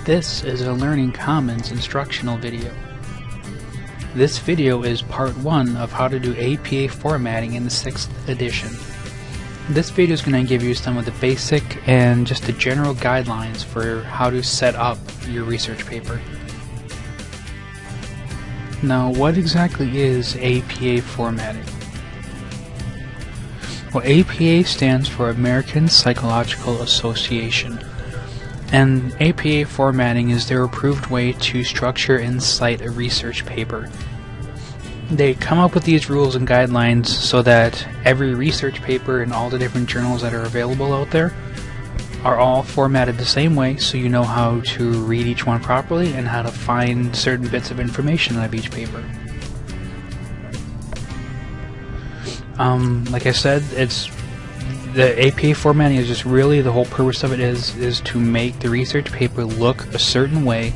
This is a Learning Commons instructional video. This video is part 1 of how to do APA formatting in the 6th edition. This video is going to give you some of the basic and just the general guidelines for how to set up your research paper. Now, what exactly is APA formatting? Well, APA stands for American Psychological Association, and APA formatting is their approved way to structure and cite a research paper. They come up with these rules and guidelines so that every research paper and all the different journals that are available out there are all formatted the same way, so you know how to read each one properly and how to find certain bits of information out of each paper. Like I said, the APA formatting is just really, the whole purpose of it is to make the research paper look a certain way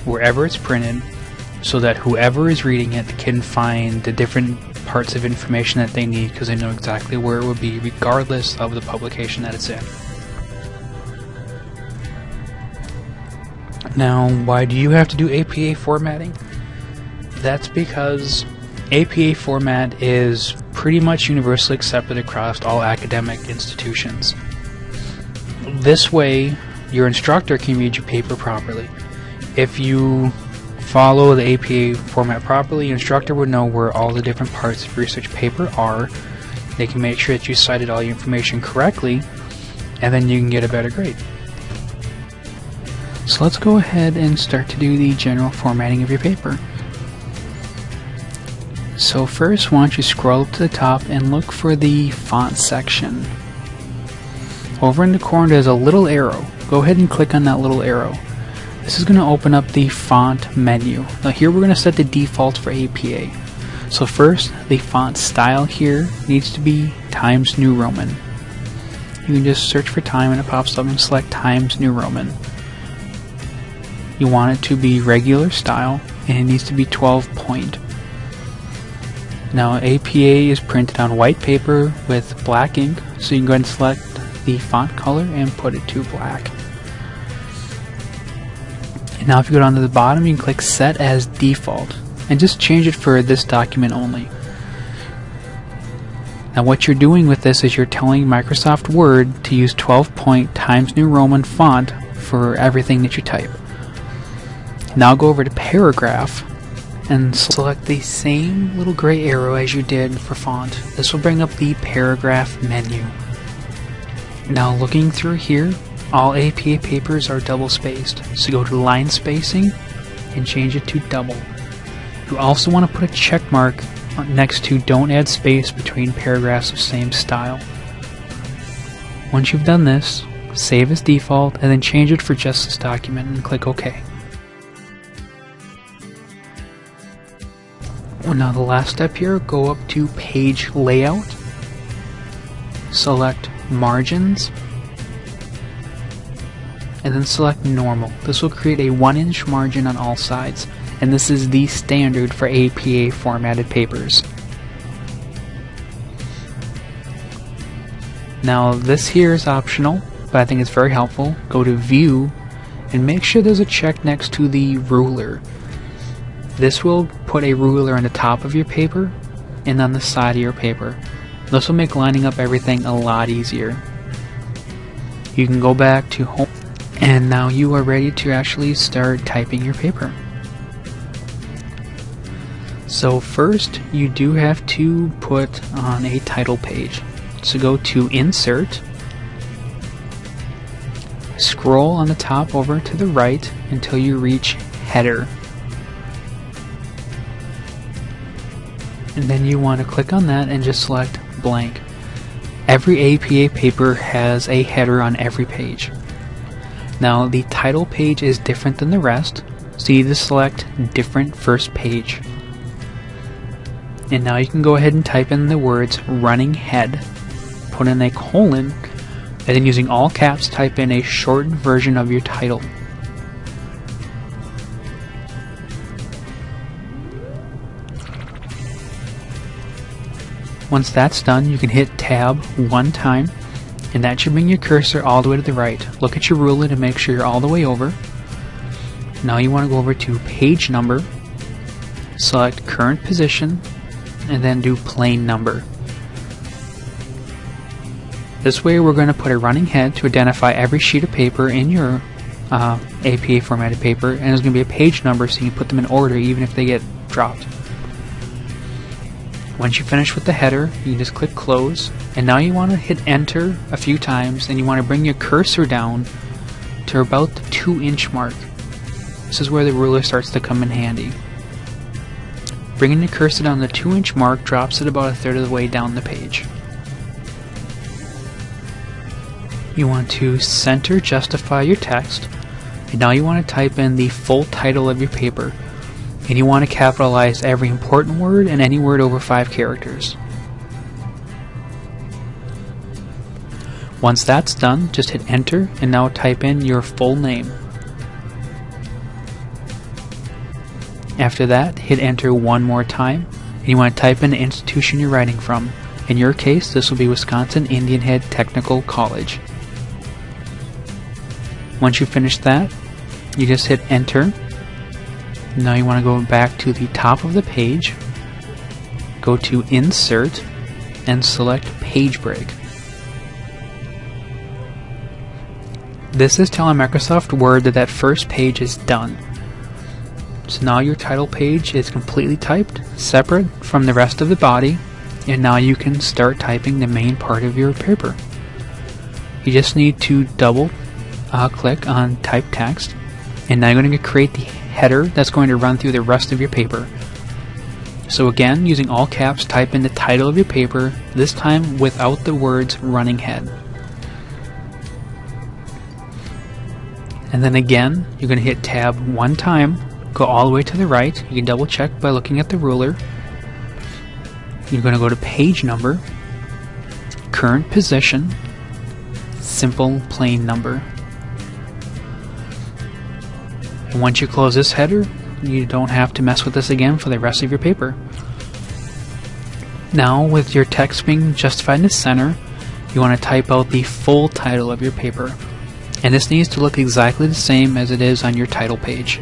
wherever it's printed, so that whoever is reading it can find the different parts of information that they need, because they know exactly where it would be regardless of the publication that it's in. Now, why do you have to do APA formatting? That's because APA format is pretty much universally accepted across all academic institutions. This way, your instructor can read your paper properly. If you follow the APA format properly, your instructor would know where all the different parts of research paper are. They can make sure that you cited all your information correctly, and then you can get a better grade. So let's go ahead and start to do the general formatting of your paper. So first, why don't you scroll up to the top and look for the font section. Over in the corner there's a little arrow. Go ahead and click on that little arrow. This is going to open up the font menu. Now here we're going to set the default for APA. So first, the font style here needs to be Times New Roman. You can just search for time and it pops up and select Times New Roman. You want it to be regular style and it needs to be 12 point. Now APA is printed on white paper with black ink, so you can go ahead and select the font color and put it to black. And now if you go down to the bottom, you can click Set as Default and just change it for this document only. Now what you're doing with this is you're telling Microsoft Word to use 12 point Times New Roman font for everything that you type. Now go over to Paragraph and select the same little gray arrow as you did for font. This will bring up the paragraph menu. Now looking through here, all APA papers are double spaced, so go to line spacing and change it to double. You also want to put a check mark next to don't add space between paragraphs of same style. Once you've done this, save as default and then change it for just this document and click OK. Now the last step here, go up to Page Layout, select Margins, and then select Normal. This will create a 1-inch margin on all sides, and this is the standard for APA formatted papers. Now this here is optional, but I think it's very helpful. Go to View, and make sure there's a check next to the ruler. This will put a ruler on the top of your paper and on the side of your paper. This will make lining up everything a lot easier. You can go back to Home, and now you are ready to actually start typing your paper. So first, you do have to put on a title page. So go to Insert, scroll on the top over to the right until you reach Header. And then you want to click on that and just select blank. Every APA paper has a header on every page. Now the title page is different than the rest, so you just select different first page. And now you can go ahead and type in the words running head, put in a colon, and then using all caps type in a shortened version of your title. Once that's done, you can hit Tab one time, and that should bring your cursor all the way to the right. Look at your ruler to make sure you're all the way over. Now you want to go over to page number, select current position, and then do plain number. This way we're going to put a running head to identify every sheet of paper in your APA formatted paper, and there's going to be a page number so you can put them in order even if they get dropped. Once you finish with the header, you can just click close, and now you want to hit enter a few times, and you want to bring your cursor down to about the 2-inch mark. This is where the ruler starts to come in handy. Bringing the cursor down the 2-inch mark drops it about 1/3 of the way down the page. You want to center justify your text, and now you want to type in the full title of your paper, and you want to capitalize every important word and any word over 5 characters. Once that's done, just hit enter and now type in your full name. After that, hit enter one more time, and you want to type in the institution you're writing from. In your case, this will be Wisconsin Indian Head Technical College. Once you finish that, you just hit enter. Now you want to go back to the top of the page, go to Insert, and select Page Break. This is telling Microsoft Word that that first page is done. So now your title page is completely typed, separate from the rest of the body, and now you can start typing the main part of your paper. You just need to double click on Type Text, and now you're going to create the header that's going to run through the rest of your paper. So again, using all caps, type in the title of your paper, this time without the words running head. And then again, you're going to hit tab one time, go all the way to the right. You can double check by looking at the ruler. You're going to go to page number, current position, simple plain number. And once you close this header, you don't have to mess with this again for the rest of your paper. Now, with your text being justified in the center, you want to type out the full title of your paper. And this needs to look exactly the same as it is on your title page.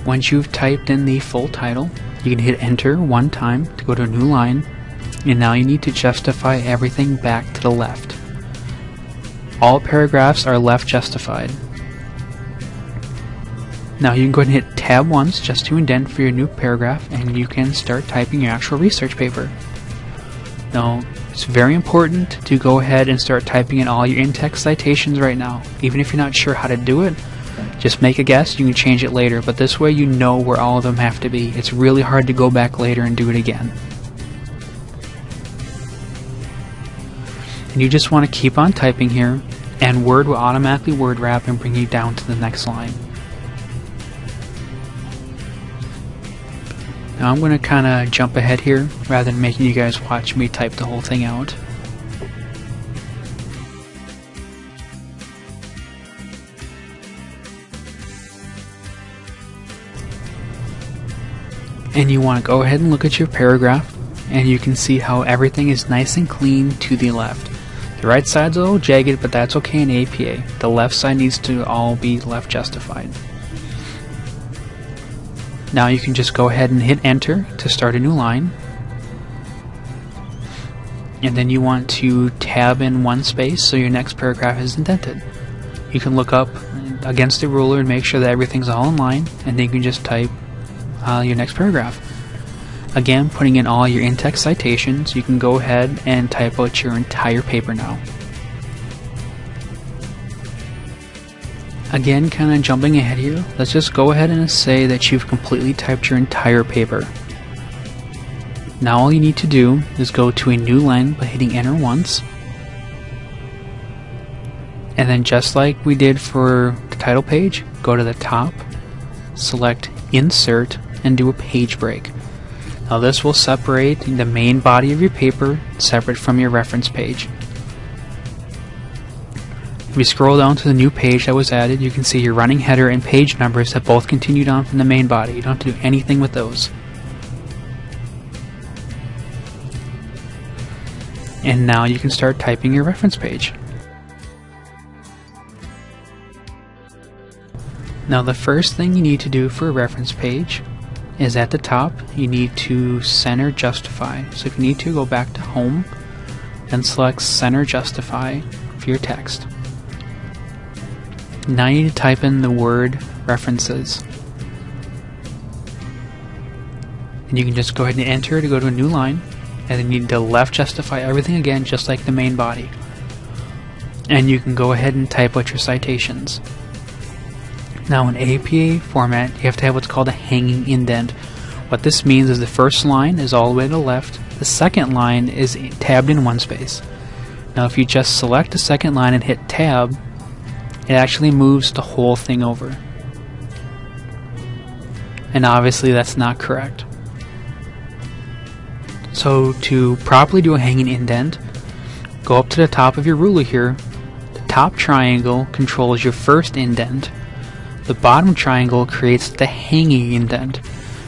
Once you've typed in the full title, you can hit enter one time to go to a new line, and now you need to justify everything back to the left. All paragraphs are left justified. Now you can go ahead and hit tab once just to indent for your new paragraph, and you can start typing your actual research paper. Now, it's very important to go ahead and start typing in all your in-text citations right now. Even if you're not sure how to do it, just make a guess, you can change it later, but this way you know where all of them have to be. It's really hard to go back later and do it again. And you just want to keep on typing here, and Word will automatically word wrap and bring you down to the next line. Now I'm going to kind of jump ahead here rather than making you guys watch me type the whole thing out. And you want to go ahead and look at your paragraph, and you can see how everything is nice and clean to the left. The right side's a little jagged, but that's okay in APA. The left side needs to all be left justified. Now you can just go ahead and hit enter to start a new line. And then you want to tab in one space so your next paragraph is indented. You can look up against the ruler and make sure that everything's all in line, and then you can just type your next paragraph. Again, putting in all your in-text citations, you can go ahead and type out your entire paper now. Again, kind of jumping ahead here, let's just go ahead and say that you've completely typed your entire paper. Now all you need to do is go to a new line by hitting enter once, and then just like we did for the title page, go to the top, select insert, and do a page break. Now this will separate the main body of your paper separate from your reference page. If you scroll down to the new page that was added, you can see your running header and page numbers have both continued on from the main body. You don't have to do anything with those. And now you can start typing your reference page. Now the first thing you need to do for a reference page is at the top you need to center justify. So if you need to, go back to home and select center justify for your text. Now you need to type in the word references. And you can just go ahead and enter to go to a new line, and then you need to left justify everything again just like the main body. And you can go ahead and type out your citations. Now in APA format, you have to have what's called a hanging indent. What this means is the first line is all the way to the left, the second line is tabbed in one space. Now if you just select the second line and hit tab, it actually moves the whole thing over. And obviously that's not correct. So to properly do a hanging indent, go up to the top of your ruler here. The top triangle controls your first indent. The bottom triangle creates the hanging indent.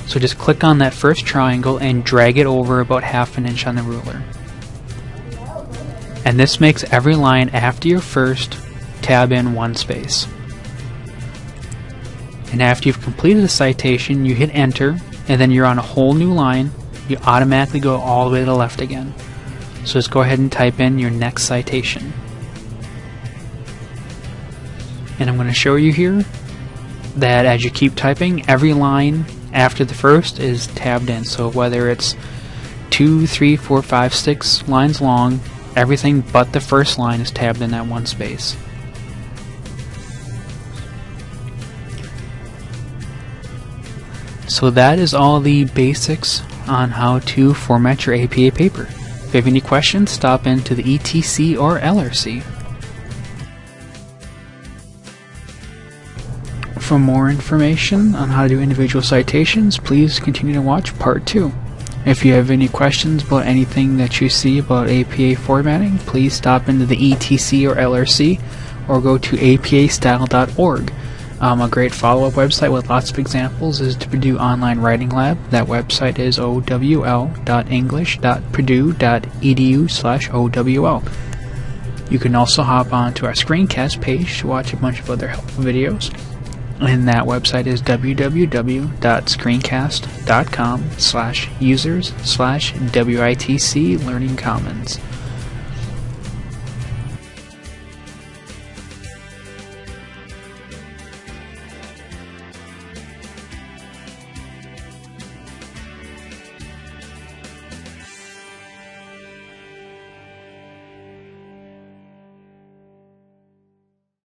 So just click on that first triangle and drag it over about ½ an inch on the ruler. And this makes every line after your first tab in one space. And after you've completed the citation, you hit enter, and then you're on a whole new line. You automatically go all the way to the left again. So just go ahead and type in your next citation. And I'm going to show you here that as you keep typing, every line after the first is tabbed in. So whether it's 2, 3, 4, 5, 6 lines long, everything but the first line is tabbed in that one space. So that is all the basics on how to format your APA paper. If you have any questions, stop into the ETC or LRC. For more information on how to do individual citations, please continue to watch Part 2. If you have any questions about anything that you see about APA formatting, please stop into the ETC or LRC or go to apastyle.org. A great follow-up website with lots of examples is the Purdue Online Writing Lab. That website is owl.english.purdue.edu/OWL. You can also hop onto our screencast page to watch a bunch of other helpful videos. And that website is www.screencast.com/users/WITC Learning Commons.